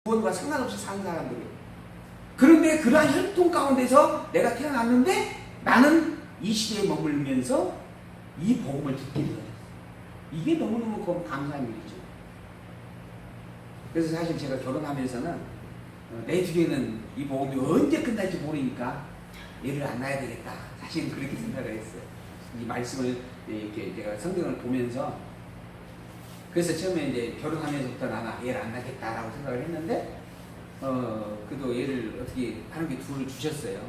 구원과 상관없이 사는 사람들이에요. 그런데 그러한 혈통 가운데서 내가 태어났는데 나는 이 시대에 머물면서 이 복음을 듣게 되어요. 이게 너무너무 감사한 일이죠. 그래서 사실 제가 결혼하면서는 내 뒤에는 이 복음이 언제 끝날지 모르니까 얘를 안 낳아야 되겠다. 사실 그렇게 생각을 했어요. 이 말씀을 이렇게 제가 성경을 보면서 그래서 처음에 이제 결혼하면서부터 나는 얘를 안 낳겠다라고 생각을 했는데 그래도 얘를 어떻게 하는 게 둘을 주셨어요.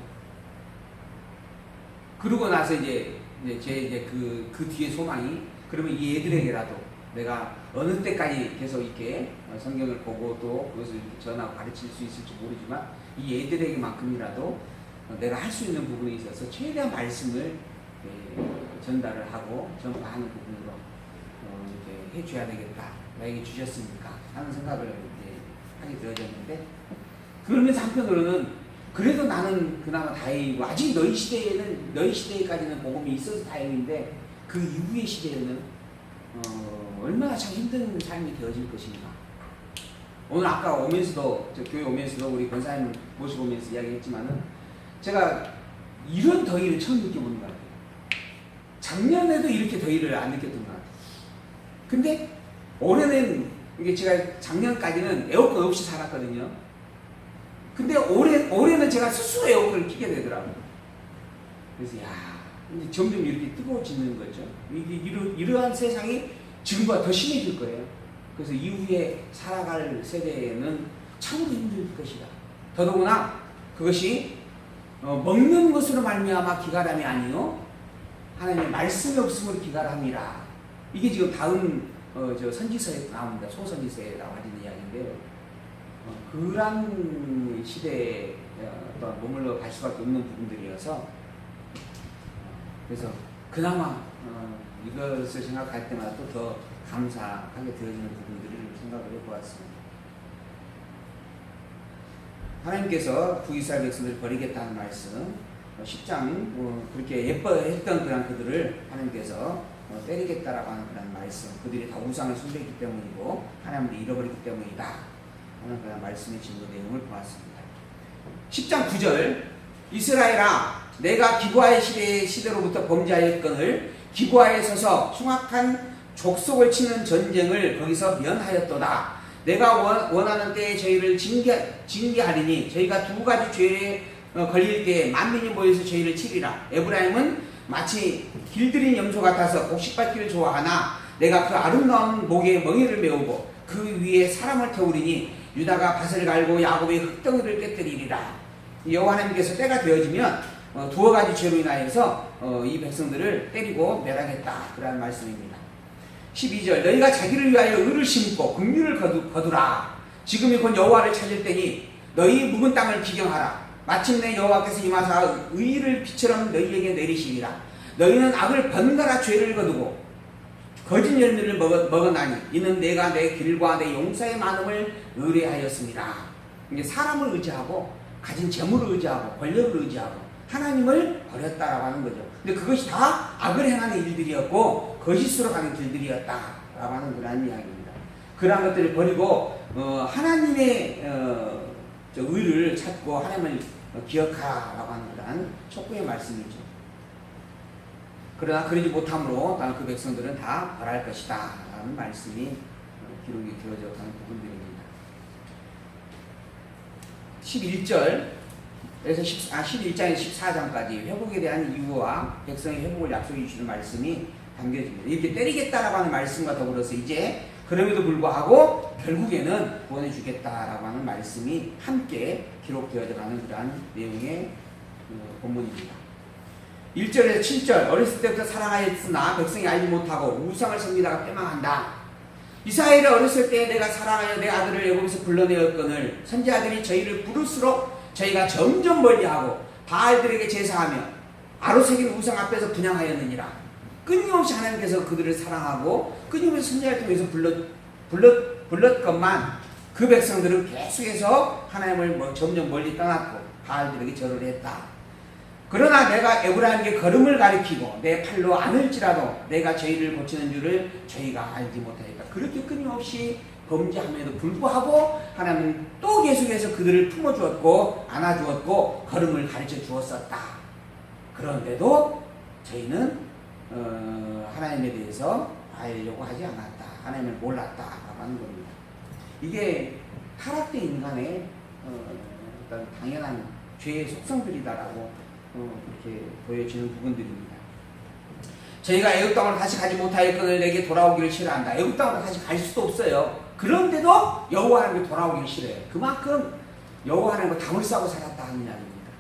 그러고 나서 이제 그 뒤에 소망이 그러면 이 애들에게라도 내가 어느 때까지 계속 이렇게 성경을 보고 또 그것을 전하고 가르칠 수 있을지 모르지만 이 애들에게만큼이라도 내가 할 수 있는 부분에 있어서 최대한 말씀을 전달을 하고 전파하는 부분으로 이렇게 해줘야 되겠다. 나에게 주셨으니까 하는 생각을 이제 하게 되어졌는데 그러면서 한편으로는 그래도 나는 그나마 다행이고 아직 너희 시대에까지는 복음이 있어서 다행인데 그 이후의 시대에는 얼마나 참 힘든 삶이 되어질 것인가. 오늘 아까 오면서도 교회 오면서도 우리 권사님을 모시고 오면서 이야기했지만은 제가 이런 더위를 처음 느껴보는 것 같아요. 작년에도 이렇게 더위를 안 느꼈던 것 같아요. 근데 올해는 이게 제가 작년까지는 에어컨 없이 살았거든요. 근데 올해는 제가 스스로 에어컨을 켜게 되더라고요. 그래서 이제 점점 이렇게 뜨거워지는 거죠. 이러한 세상이 지금보다 더 심해질 거예요. 그래서 이후에 살아갈 세대에는 참으로 힘들 것이다. 더더구나 그것이 먹는 것으로 말미암아 기갈함이 아니요 하나님의 말씀이 없음으로 기갈함이라. 이게 지금 다음 저 선지서에 나옵니다. 소선지서에 나와지는 이야기인데요. 그런 시대에 머물러 갈 수밖에 없는 부분들이어서 그래서 그나마 이것을 생각할 때마다 또 더 감사하게 되어지는 부분들을 생각을 해보았습니다. 하나님께서 북이스라엘 백성들을 버리겠다는 말씀 10장 그렇게 예뻐했던 그런 그들을 하나님께서 때리겠다라고 하는 그런 말씀, 그들이 다 우상을 숭배했기 때문이고 하나님을 잃어버렸기 때문이다 하는 그런 말씀의 증거 내용을 보았습니다. 10장 9절 이스라엘아 내가 기브아의 시대로부터 범죄하였거늘 기브아에 서서 흉악한 족속을 치는 전쟁을 거기서 면하였도다. 내가 원하는 때에 저희를 징계하리니 저희가 두 가지 죄에 걸릴 때에 만민이 모여서 저희를 치리라. 에브라임은 마치 길들인 염소 같아서 곡식밟기를 좋아하나 내가 그 아름다운 목에 멍에를 메우고 그 위에 사람을 태우리니 유다가 밭을 갈고 야곱의 흙덩이를 깨뜨리리라. 여호와 하나님께서 때가 되어지면 두어 가지 죄로 인하여서 이 백성들을 때리고 멸하겠다. 그런 말씀입니다. 12절 너희가 자기를 위하여 의를 심고 긍휼을 거두라. 지금이 곧 여호와를 찾을 때니 너희 묵은 땅을 기경하라. 마침내 여호와께서 임하사 의를 빛처럼 너희에게 내리시리라. 너희는 악을 번갈아 죄를 거두고 거짓 열매를 먹었나니 이는 내가 내 길과 내 용사의 많음을 의뢰하였습니다. 이게 사람을 의지하고 가진 재물을 의지하고 권력을 의지하고 하나님을 버렸다라고 하는 거죠. 근데 그것이 다 악을 행하는 일들이었고 거짓으로 가는 길들이었다라고 하는 그런 이야기입니다. 그러한 것들을 버리고 하나님의 의를 찾고 하나님을 기억하라고 하는 그런 촉구의 말씀이죠. 그러나 그러지 못함으로 그 백성들은 다 벌할 것이다 라는 말씀이 기록이 되어져 가는 부분들입니다. 11절에서 11장에서 14장까지 회복에 대한 이유와 백성의 회복을 약속해 주시는 말씀이 담겨집니다. 이렇게 때리겠다라고 하는 말씀과 더불어서 이제 그럼에도 불구하고 결국에는 구원해 주겠다라고 하는 말씀이 함께 기록되어져 가는 그러한 내용의 본문입니다. 1절에서 7절 어렸을 때부터 사랑하였으나 백성이 알지 못하고 우상을 섬기다가 패망한다. 이스라엘이 어렸을 때 내가 사랑하여 내 아들을 애굽에서 불러내었거늘 선지자들이 저희를 부를수록 저희가 점점 멀리하고 바알들에게 제사하며 아로새긴 우상 앞에서 분향하였느니라. 끊임없이 하나님께서 그들을 사랑하고 끊임없이 선지자를 통해서 불렀건만 그 백성들은 계속해서 하나님을 점점 멀리 떠났고 바알들에게 절을 했다. 그러나 내가 에브라임에게 걸음을 가리키고 내 팔로 안을지라도 내가 저희를 고치는 줄을 저희가 알지 못하였다. 그렇게 끊임없이 범죄함에도 불구하고 하나님은 또 계속해서 그들을 품어주었고 안아주었고 걸음을 가르쳐 주었었다. 그런데도 저희는 하나님에 대해서 알려고 하지 않았다. 하나님을 몰랐다라고 하는 겁니다. 이게 타락된 인간의 어떤 당연한 죄의 속성들이다라고 그렇게 보여지는 부분들입니다. 저희가 애굽 땅으로 다시 가지 못하였거늘 내게 돌아오기를 싫어한다. 애굽 땅으로 다시 갈 수도 없어요. 그런데도 여호와 하나님께 돌아오기를 싫어해요. 그만큼 여호와 하나님과 담을 싸고 살았다 하는 이야기입니다.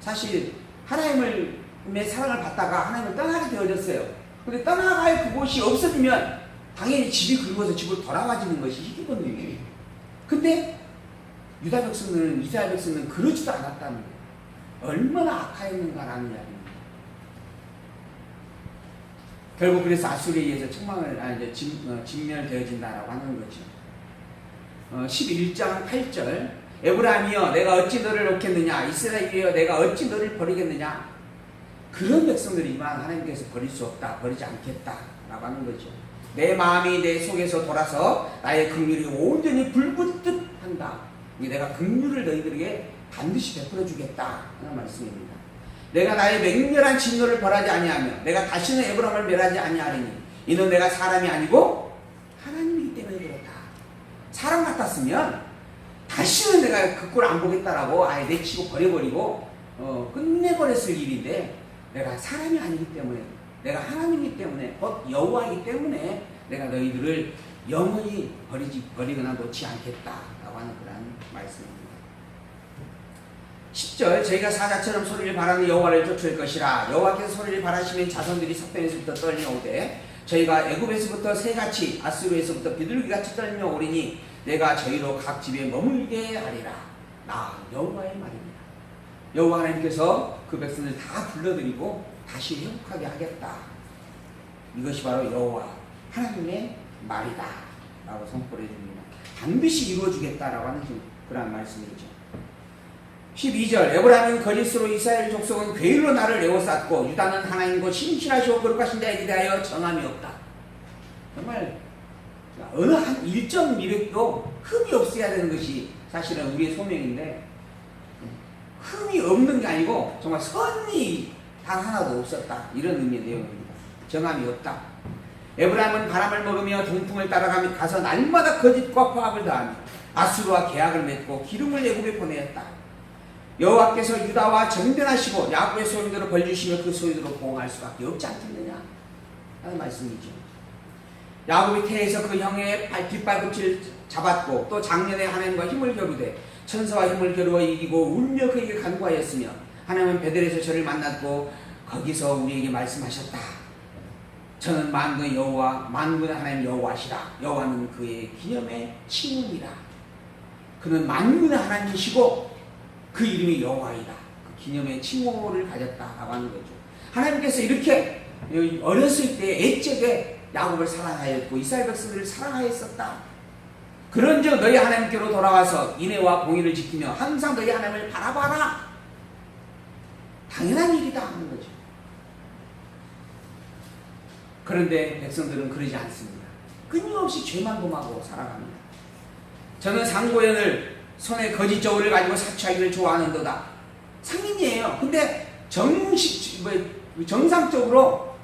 사실 하나님의 사랑을 받다가 하나님을 떠나게 되어졌어요. 근데 떠나갈 그곳이 없어지면 당연히 집이 그리워서 집으로 돌아와지는 것이 희귀거든요. 근데 유다 백성들은, 이스라엘 백성들은 그러지도 않았다는 거예요. 얼마나 악하였는가라는 이야기입니다. 결국 그래서 아수르에 의해서 진멸되어진다라고 하는 거죠. 11장 8절 에브라임이여 내가 어찌 너를 놓겠느냐, 이스라엘이여 내가 어찌 너를 버리겠느냐. 그런 백성들이지만 하나님께서 버릴 수 없다, 버리지 않겠다라고 하는 거죠. 내 마음이 내 속에서 돌아서 나의 긍휼이 온전히 불붙듯 한다. 내가 긍휼을 너희들에게 반드시 베풀어 주겠다 하는 말씀입니다. 내가 나의 맹렬한 진노를 벌하지 아니하며 내가 다시는 에브라임을 멸하지 아니하리니 이는 내가 사람이 아니고 하나님이기 때문에 그렇다. 사람 같았으면 다시는 내가 그 꼴 안 보겠다라고 아예 내치고 버려버리고 끝내버렸을 일인데, 내가 사람이 아니기 때문에, 내가 하나님이기 때문에, 곧 여호와이기 때문에 내가 너희들을 영원히 버리거나 놓지 않겠다라고 하는 그런 말씀입니다. 10절 저희가 사자처럼 소리를 바라는 여호와를 쫓을 것이라. 여호와께서 소리를 바라시면 자손들이 석변에서부터 떨려오되 저희가 애굽에서부터 새같이 아수르에서부터 비둘기같이 떨려오리니 내가 저희로 각 집에 머물게 하리라. 나 여호와의 말입니다. 여호와 하나님께서 그 백성을 다 불러들이고 다시 회복하게 하겠다. 이것이 바로 여호와 하나님의 말이다 라고 선포를 해줍니다. 반드시 이루어주겠다라고 하는 그런 말씀이죠. 12절 에브라임은 거짓으로 이스라엘 족속은 괴일로 나를 에워쌌고 유다는 하나님과 신실하시고 거룩하신 자에 대하여 정함이 없다. 정말 어느 한 1.1획도 흠이 없어야 되는 것이 사실은 우리의 소명인데, 흠이 없는 게 아니고 정말 선이 단 하나도 없었다, 이런 의미의 내용입니다. 정함이 없다. 에브라임은 바람을 먹으며 동풍을 따라가며 가서 날마다 거짓과 포악을 더하며 아수르와 계약을 맺고 기름을 애굽에 보내었다. 여호와께서 유다와 정변하시고 야곱의 소유대로 벌주시며 그 소유대로 보응할 수밖에 없지 않겠느냐 하는 말씀이죠. 야곱이 태에서 그 형의 뒷발꿈치를 잡았고 또 작년에 하나님과 힘을 겨루되 천사와 힘을 겨루어 이기고 울며 그에게 간구하였으며 하나님은 베델에서 저를 만났고 거기서 우리에게 말씀하셨다. 저는 만군의 여호와 만군의 하나님 여호와시라. 여호와는 그의 기념의 칭훈이라. 그는 만군의 하나님이시고 그 이름이 여호와이다. 그 기념의 칭호를 가졌다라고 하는 거죠. 하나님께서 이렇게 어렸을 때 애적에 야곱을 사랑하였고 이스라엘 백성들을 사랑하였었다. 그런즉 너희 하나님께로 돌아와서 인애와 공의를 지키며 항상 너희 하나님을 바라봐라. 당연한 일이다 하는 거죠. 그런데 백성들은 그러지 않습니다. 끊임없이 죄만 범하고 살아갑니다. 저는 상고연을 손에 거짓 저울을 가지고 사취하기를 좋아하는도다. 상인이에요. 근데 정상적으로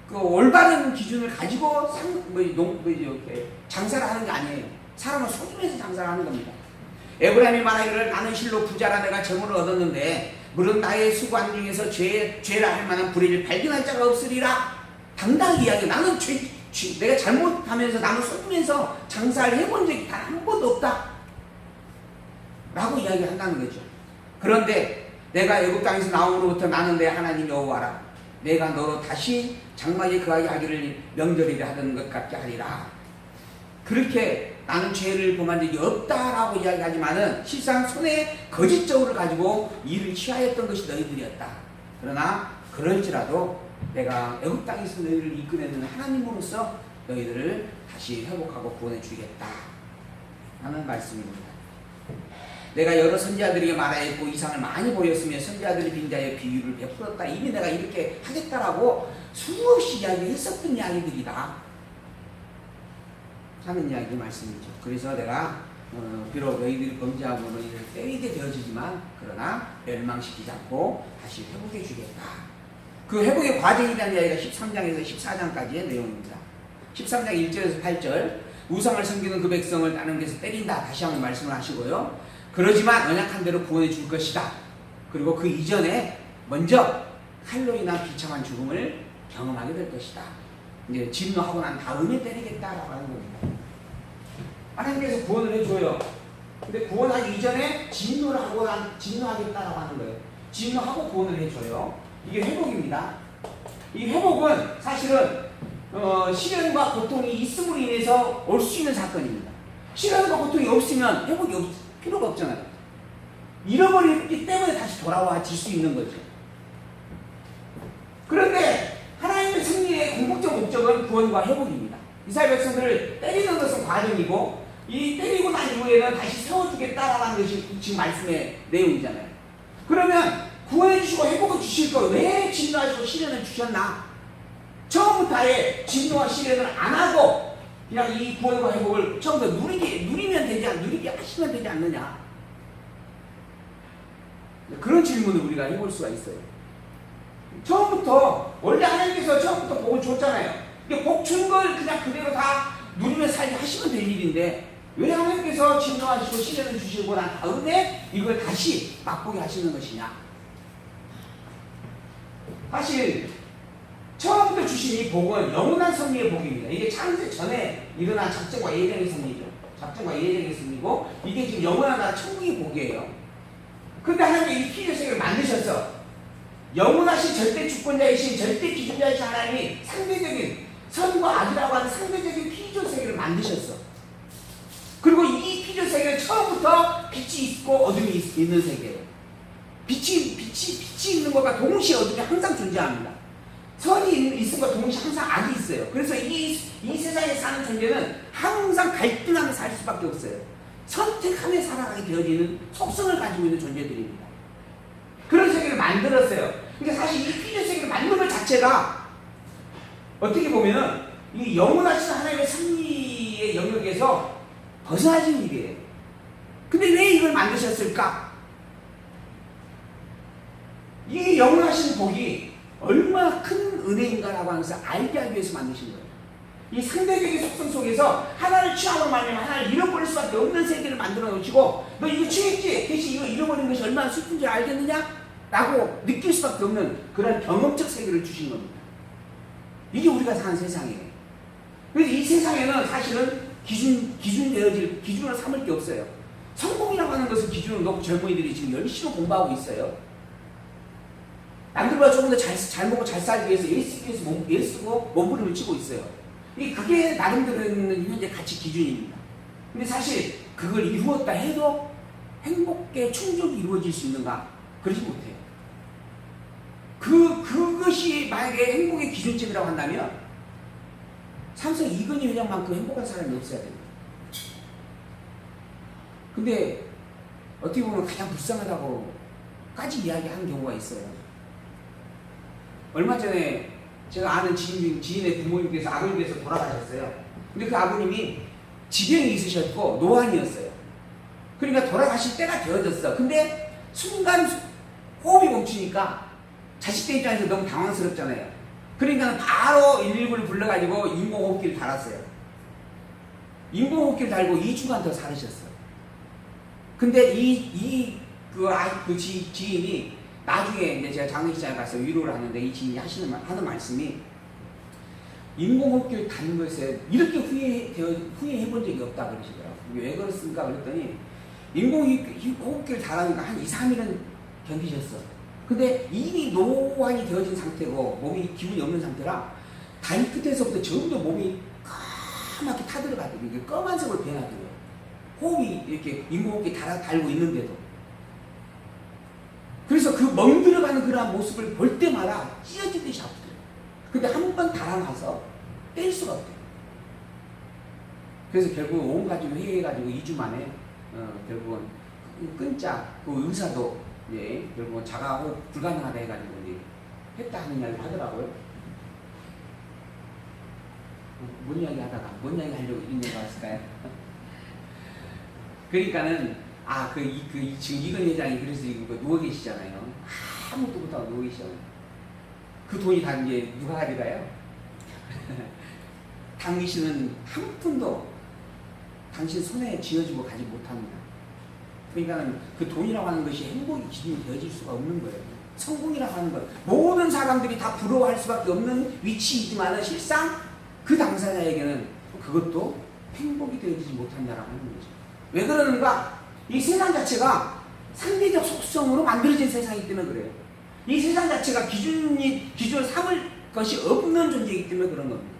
그 올바른 기준을 가지고 이렇게 장사를 하는 게 아니에요. 사람은 속임해서 장사를 하는 겁니다. 에브라임이 말하기를 나는 실로 부자라 내가 정을 얻었는데 물은 나의 수고한 중에서 죄라 할 만한 불의를 발견할 자가 없으리라. 당당히 이야기해. 나는 내가 잘못하면서 나는 속이면서 장사를 해본 적이 단 한 번도 없다 라고 이야기한다는 거죠. 그런데 내가 애굽 땅에서 나옴으로부터 나는 내 하나님 여호와라. 내가 너로 다시 장막에 거하게 하기를 명절이라 하던 것 같게 하리라. 그렇게 나는 죄를 범한 적이 없다라고 이야기하지만은 실상 손에 거짓 저울을 가지고 일을 취하였던 것이 너희들이었다. 그러나 그럴지라도 내가 애굽 땅에서 너희를 이끌어내는 하나님으로서 너희들을 다시 회복하고 구원해 주겠다 하는 말씀입니다. 내가 여러 선지자들에게 말하였고 이상을 많이 보였으며 선지자들이 빙자에 비유를 베풀었다. 이미 내가 이렇게 하겠다라고 수없이 이야기했었던 이야기들이다. 하는 이야기 말씀이죠. 그래서 내가 비록 너희들이 범죄하고 너희를 때리게 되어지지만 그러나 멸망시키지 않고 다시 회복해 주겠다. 그 회복의 과정에 대한 이야기가 13장에서 14장까지의 내용입니다. 13장 1절에서 8절 우상을 섬기는 그 백성을 하나님께서 때린다 다시 한번 말씀을 하시고요. 그러지만 언약한 대로 구원해 줄 것이다. 그리고 그 이전에 먼저 칼로 인한 비참한 죽음을 경험하게 될 것이다. 이제 진노하고 난 다음에 때리겠다라고 하는 겁니다. 하나님께서 구원을 해줘요. 근데 구원하기 이전에 진노를 하고 난 진노하겠다라고 하는 거예요. 진노하고 구원을 해줘요. 이게 회복입니다. 이 회복은 사실은 시련과 고통이 있음으로 인해서 올 수 있는 사건입니다. 시련과 고통이 없으면 회복이 필요가 없잖아요. 잃어버렸기 때문에 다시 돌아와질 수 있는 거죠. 그런데 하나님의 승리의 궁극적 목적은 구원과 회복입니다. 이스라엘 백성들을 때리는 것은 과정이고 이 때리고 난 이후에는 다시 세워주겠다라는 것이 지금 말씀의 내용이잖아요. 그러면 구원해 주시고 회복해 주실 거 왜 진노하시고 시련을 주셨나? 처음부터 아예 진노와 시련을 안 하고 그냥 이 구원과 회복을 처음부터 누리게 하시면 되지 않느냐? 그런 질문을 우리가 해볼 수가 있어요. 처음부터 원래 하나님께서 처음부터 복을 줬잖아요. 근데 복 준 걸 그냥 그대로 다 누리며 살게 하시면 될 일인데 왜 하나님께서 진노하시고 시련을 주시고 난 다음에 이걸 다시 맛보게 하시는 것이냐? 사실 처음부터 주신 이 복은 영원한 섭리의 복입니다. 이게 창세 전에 일어난 작정과 예정의 섭리죠. 작정과 예정의 섭리고 이게 지금 영원한 나라 천국의 복이에요. 근데 하나님이 이 피조 세계를 만드셨어. 영원하신 절대 주권자이신 절대 기준자이신 하나님이 상대적인 선과 악이라고 하는 상대적인 피조 세계를 만드셨어. 그리고 이 피조 세계는 처음부터 빛이 있고 어둠이 있는 세계예요. 빛이 있는 것과 동시에 어둠이 항상 존재합니다. 선이 있은 것과 동시에 항상 악이 있어요. 그래서 이 세상에 사는 존재는 항상 갈등하며 살 수밖에 없어요. 선택하며 살아가게 되어지는 속성을 가지고 있는 존재들입니다. 그런 세계를 만들었어요. 그러니까 사실 이 피조 세계를 만드는 것 자체가 어떻게 보면은 이 영원하신 하나님의 섭리의 영역에서 벗어나진 일이에요. 근데 왜 이걸 만드셨을까? 이 영원하신 복이 얼마나 큰 은혜인가라고 하는 것을 알게 하기 위해서 만드신 거예요. 이 상대적인 속성 속에서 하나를 취함으로 말미암아 하나를 잃어버릴 수밖에 없는 세계를 만들어 놓으시고 너 이거 취했지? 대신 이거 잃어버린 것이 얼마나 슬픈 줄 알겠느냐? 라고 느낄 수밖에 없는 그런 경험적 세계를 주신 겁니다. 이게 우리가 사는 세상이에요. 그래서 이 세상에는 사실은 기준으로 삼을 게 없어요. 성공이라고 하는 것을 기준으로 놓고 젊은이들이 지금 열심히 공부하고 있어요. 남들보다 조금 더 잘 먹고 잘 살기 위해서 애쓰고 몸부림을 치고 있어요. 그게 나름대로 있는 현재 가치 기준입니다. 근데 사실 그걸 이루었다 해도 행복에 충족이 이루어질 수 있는가? 그러지 못해요. 그것이 만약에 행복의 기준점이라고 한다면 삼성 이건희 회장만큼 행복한 사람이 없어야 됩니다. 근데 어떻게 보면 가장 불쌍하다고까지 이야기하는 경우가 있어요. 얼마 전에 제가 아는 지인의 부모님께서 아버님께서 돌아가셨어요. 근데 그 아버님이 지병이 있으셨고 노안이었어요. 그러니까 돌아가실 때가 되어졌어. 근데 순간 호흡이 멈추니까 자식들 입장에서 너무 당황스럽잖아요. 그러니까 바로 119를 불러가지고 인공호흡기를 달았어요. 인공호흡기를 달고 2주간 더 살으셨어요. 근데 그 지인이 나중에 이제 제가 장례식장에 가서 위로를 하는데 이 지인이 하는 말씀이 인공호흡기를 다는 것에 이렇게 후회해본 적이 없다 그러시더라고요. 이게 왜 그렇습니까? 그랬더니 인공호흡기를 달하니까 한 2, 3일은 견디셨어. 근데 이미 노안이 되어진 상태고 몸이 기분이 없는 상태라 다리 끝에서부터 전부 몸이 까맣게 타들어가더라고요. 이게 검은색으로 변하더라고요. 호흡이 이렇게 인공호흡기 달고 있는데도. 그래서 그 멍들어가는 그러한 모습을 볼 때마다 찢어지듯이 아프더라고요. 근데 한 번 달아나서 뗄 수가 없대요. 그래서 결국 온 가족이 회의해가지고 2주 만에 결국은 끊자. 그 의사도 결국은 자가호흡 불가능하다 해가지고 했다 하는 이야기를 하더라고요. 뭔 이야기 하다가 뭔 이야기 하려고 이런 얘기가 왔을까요? 그러니까는 지금 이건 회장이 그래서 이거 누워 계시잖아요. 아무것도 못하고 누워 계시잖아요. 그 돈이 다 이제 누가 가져가요? 당신은 한 푼도 당신 손에 쥐어주고 가지 못합니다. 그러니까 그 돈이라고 하는 것이 행복의 기준이 되어질 수가 없는 거예요. 성공이라고 하는 것, 모든 사람들이 다 부러워할 수밖에 없는 위치이지만 실상 그 당사자에게는 그것도 행복이 되어지지 못한다라고 하는 거죠. 왜 그러는가? 이 세상 자체가 상대적 속성으로 만들어진 세상이기 때문에 그래요. 이 세상 자체가 기준을 삼을 것이 없는 존재이기 때문에 그런 겁니다.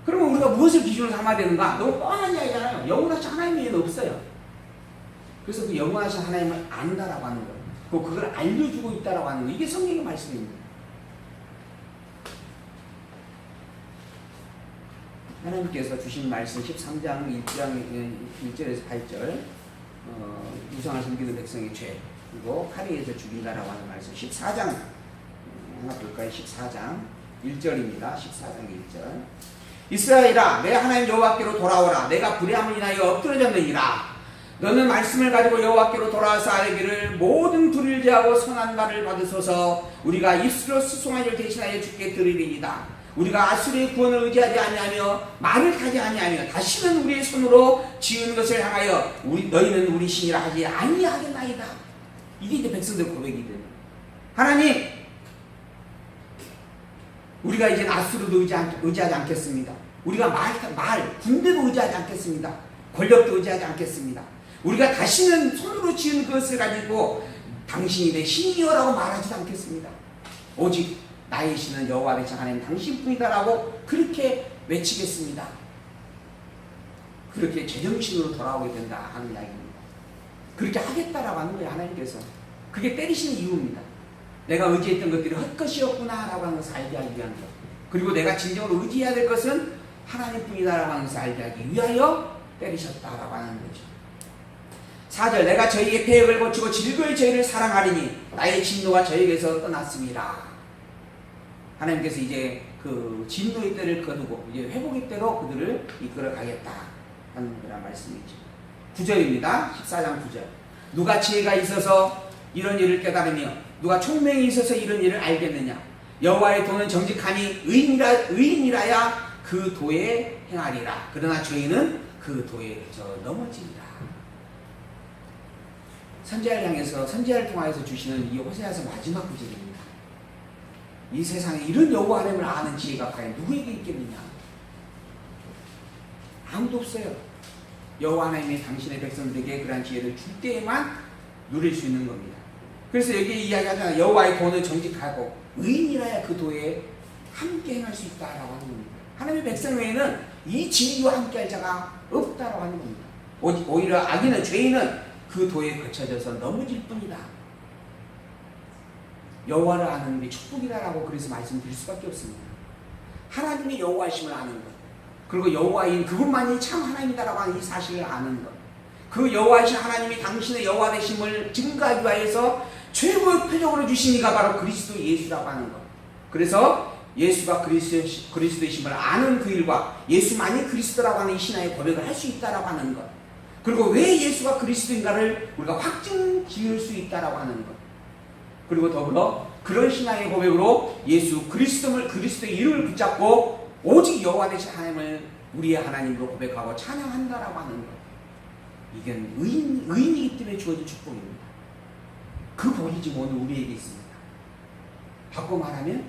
그러면 우리가 무엇을 기준으로 삼아야 되는가? 너무 뻔한 이야기잖아요. 영원하신 하나님에는 없어요. 그래서 그 영원하신 하나님을 안다라고 하는 거예요. 그걸 알려주고 있다라고 하는 거예요. 이게 성경의 말씀입니다. 하나님께서 주신 말씀 13장 1절에서 8절 우상을 섬기는 백성의 죄, 그리고 칼에서 죽인다라고 하는 말씀 14장 하나 볼까요? 14장 1절입니다. 14장 1절 이스라엘아 내 하나님 여호와께로 돌아오라. 내가 불의함을 인하여 엎드러졌느니라. 너는 말씀을 가지고 여호와께로 돌아와서 아뢰기를 모든 불의를 제하고 선한 말을 받으소서. 우리가 입술로 수송한 일 대신하여 주께 드리리이다. 우리가 아수르의 구원을 의지하지 아니하며 말을 타지 아니하며 다시는 우리의 손으로 지은 것을 향하여 너희는 우리 신이라 하지 아니하겠나이다. 이게 이제 백성들 고백이거든요. 하나님, 우리가 이제 아수르도 의지하지 않겠습니다. 우리가 군대도 의지하지 않겠습니다. 권력도 의지하지 않겠습니다. 우리가 다시는 손으로 지은 것을 가지고 당신이 내 신이여라고 말하지도 않겠습니다. 오직 나의 신은 여호와 되신 하나님 당신뿐이다라고 그렇게 외치겠습니다. 그렇게 제정신으로 돌아오게 된다 하는 이야기입니다. 그렇게 하겠다라고 하는 거예요. 하나님께서. 그게 때리시는 이유입니다. 내가 의지했던 것들이 헛것이었구나 라고 하는 것을 알게 하기 위한 것, 그리고 내가 진정으로 의지해야 될 것은 하나님뿐이다라고 하는 것을 알게 하기 위하여 때리셨다라고 하는 거죠. 4절 내가 저희의 패역을 고치고 질거의 저희를 사랑하리니 나의 진노가 저희에게서 떠났습니다. 하나님께서 이제 그 진노의 때를 거두고 이제 회복의 때로 그들을 이끌어 가겠다 하는 그런 말씀이죠. 9절입니다. 14장 9절 누가 지혜가 있어서 이런 일을 깨달으며 누가 총명이 있어서 이런 일을 알겠느냐. 여호와의 도는 정직하니 의인이라야 그 도에 행하리라. 그러나 죄인은 그 도에 넘어지리라. 선지자를 통하여서 주시는 이 호세아서 마지막 구절입니다. 이 세상에 이런 여호와 하나님을 아는 지혜가 과연 누구에게 있겠느냐? 아무도 없어요. 여호와 하나님이 당신의 백성들에게 그러한 지혜를 줄 때에만 누릴 수 있는 겁니다. 그래서 여기 이야기하잖아요. 여호와의 도는 정직하고 의인이라야 그 도에 함께 행할 수 있다라고 하는 겁니다. 하나님의 백성 외에는 이 진리와 함께 할 자가 없다라고 하는 겁니다. 오히려 악인은, 죄인은 그 도에 거쳐져서 넘어질 뿐이다. 여호와를 아는 게 축복이다라고 그래서 말씀드릴 수밖에 없습니다. 하나님의 여호와이심을 아는 것, 그리고 여호와인 그분만이 참 하나님이다라고 하는 이 사실을 아는 것, 그 여호와이신 하나님이 당신의 여호와 되심을 증거하기 위해서 최고의 표적으로 주신 이가 바로 그리스도 예수라고 하는 것. 그래서 예수가 그리스도이심을 아는 그 일과 예수만이 그리스도라고 하는 이 신앙의 고백을 할 수 있다라고 하는 것, 그리고 왜 예수가 그리스도인가를 우리가 확증 지을 수 있다라고 하는 것, 그리고 더불어 그런 신앙의 고백으로 그리스도의 이름을 붙잡고 오직 여호와 되신 하나님을 우리의 하나님으로 고백하고 찬양한다라고 하는 것, 이건 의인이기 때문에 주어진 축복입니다. 그 복이 지금 오늘 우리에게 있습니다. 바꿔 말하면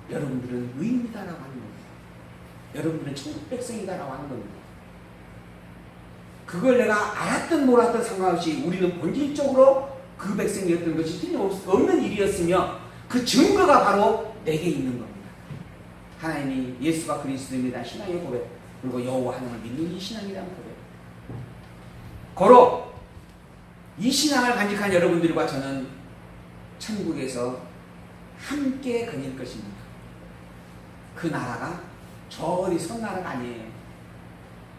여러분들은 의인이다라고 하는 겁니다. 여러분들은 천국 백성이다라고 하는 겁니다. 그걸 내가 알았든 몰랐든 상관없이 우리는 본질적으로 그 백성이었던 것이 틀림없는 일이었으며 그 증거가 바로 내게 있는 겁니다. 하나님이 예수가 그리스도입니다. 신앙의 고백, 그리고 여호와 하나님을 믿는 이 신앙이라는 고백. 고로 이 신앙을 간직한 여러분들과 저는 천국에서 함께 거닐 것입니다. 그 나라가 저리 선 나라가 아니에요.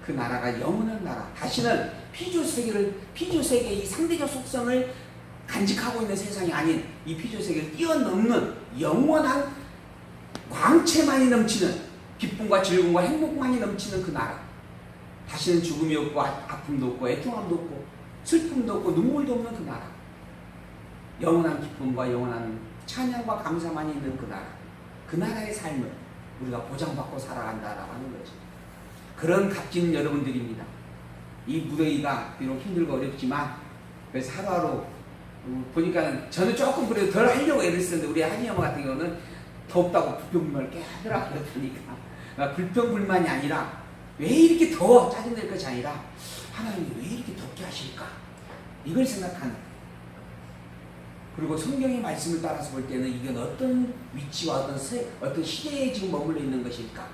그 나라가 영원한 나라, 다시는 피조세계의 이 상대적 속성을 간직하고 있는 세상이 아닌 이 피조세계를 뛰어넘는 영원한 광채만이 넘치는 기쁨과 즐거움과 행복만이 넘치는 그 나라. 다시는 죽음이 없고 아픔도 없고 애통함도 없고 슬픔도 없고 눈물도 없는 그 나라. 영원한 기쁨과 영원한 찬양과 감사만이 있는 그 나라. 그 나라의 삶을 우리가 보장받고 살아간다라고 하는 거죠. 그런 값진 여러분들입니다. 이 무더위가 비록 힘들고 어렵지만 그래서 하루하루 보니까 저는 조금 그래도 덜 하려고 애를 쓰는데 우리 한이 엄마 같은 경우는 덥다고 불평불만을 꽤 하더라고요. 그러니까 불평불만이 아니라 왜 이렇게 더워 짜증낼 것이 아니라 하나님이 왜 이렇게 덥게 하실까 이걸 생각하는. 그리고 성경의 말씀을 따라서 볼 때는 이건 어떤 위치와 어떤 시대에 지금 머물러 있는 것일까?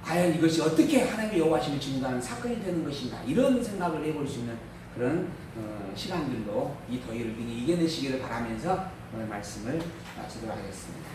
과연 이것이 어떻게 하나님의 여호와심을 증거하는 사건이 되는 것인가? 이런 생각을 해볼 수 있는 그런 시간들로 이 더위를 이겨내시기를 바라면서 오늘 말씀을 마치도록 하겠습니다.